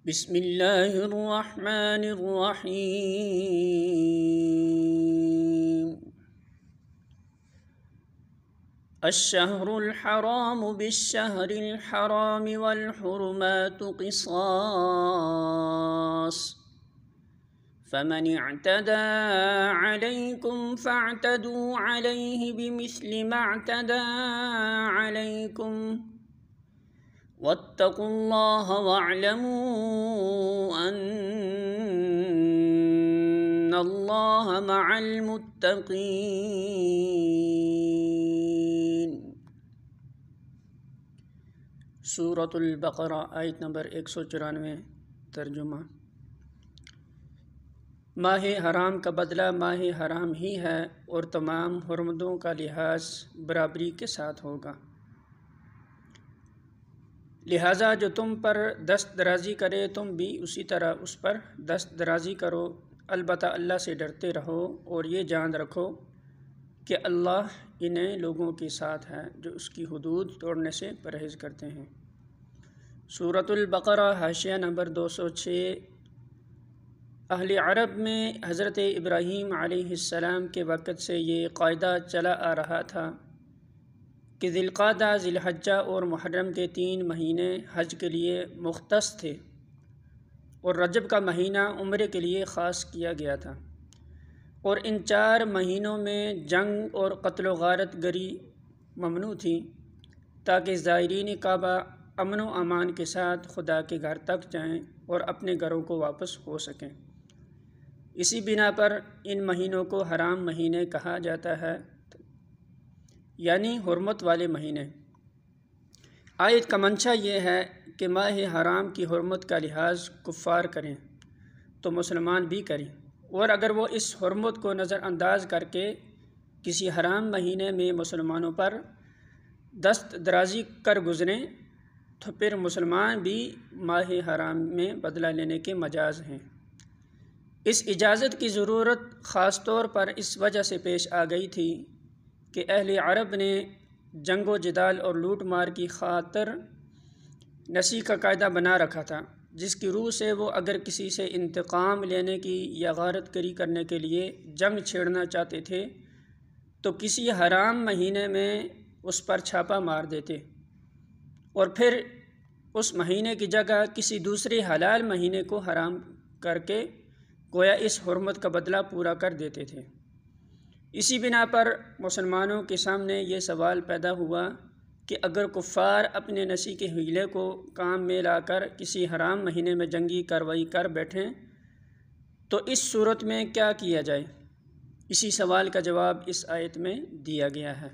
بسم اللہ الرحمن الرحیم الشہر الحرام بالشہر الحرام والحرمات قصاص فمن اعتدى عليكم فاعتدوا عليه بمثل ما اعتدى عليكم واتقوا اللہ واعلموا ان اللہ مع المتقین۔ سورۃ البقرہ آیت نمبر 194 ترجمہ۔ ماہ حرام کا بدلہ ماہ حرام ہی ہے اور تمام حرمتوں کا لحاظ برابری کے ساتھ ہوگا، لہٰذا جو تم پر دست درازی کرے تم بھی اسی طرح اس پر دست درازی کرو، البتہ اللہ سے ڈرتے رہو اور یہ جان رکھو کہ اللہ انہیں لوگوں کے ساتھ ہے جو اس کی حدود توڑنے سے پرہیز کرتے ہیں۔ سورۃ البقرہ حاشیہ نمبر 206۔ اہل عرب میں حضرت ابراہیم علیہ السلام کے وقت سے یہ قاعدہ چلا آ رہا تھا کہ ذی القعدہ، ذی الحجہ اور محرم کے 3 مہینے حج کے لیے مختص تھے اور رجب کا مہینہ عمرے کے لیے خاص کیا گیا تھا، اور ان 4 مہینوں میں جنگ اور قتل و غارت گری ممنوع تھی تاکہ زائرین کعبہ امن و امان کے ساتھ خدا کے گھر تک جائیں اور اپنے گھروں کو واپس ہو سکیں۔ اسی بنا پر ان مہینوں کو حرام مہینے کہا جاتا ہے، یعنی حرمت والے مہینے۔ آیت کا منشا یہ ہے کہ ماہ حرام کی حرمت کا لحاظ کفار کریں تو مسلمان بھی کریں، اور اگر وہ اس حرمت کو نظر انداز کر کے کسی حرام مہینے میں مسلمانوں پر دست درازی کر گزریں تو پھر مسلمان بھی ماہ حرام میں بدلہ لینے کے مجاز ہیں۔ اس اجازت کی ضرورت خاص طور پر اس وجہ سے پیش آ گئی تھی کہ اہل عرب نے جنگ و جدال اور لوٹ مار کی خاطر نسی کا قاعدہ بنا رکھا تھا، جس کی روح سے وہ اگر کسی سے انتقام لینے کی یا غارت گری کرنے کے لیے جنگ چھیڑنا چاہتے تھے تو کسی حرام مہینے میں اس پر چھاپا مار دیتے اور پھر اس مہینے کی جگہ کسی دوسرے حلال مہینے کو حرام کر کے گویا اس حرمت کا بدلہ پورا کر دیتے تھے۔ اسی بنا پر مسلمانوں کے سامنے یہ سوال پیدا ہوا کہ اگر کفار اپنے نسی کے حیلے کو کام میں لا کر کسی حرام مہینے میں جنگی کارروائی کر بیٹھیں تو اس صورت میں کیا کیا جائے؟ اسی سوال کا جواب اس آیت میں دیا گیا ہے۔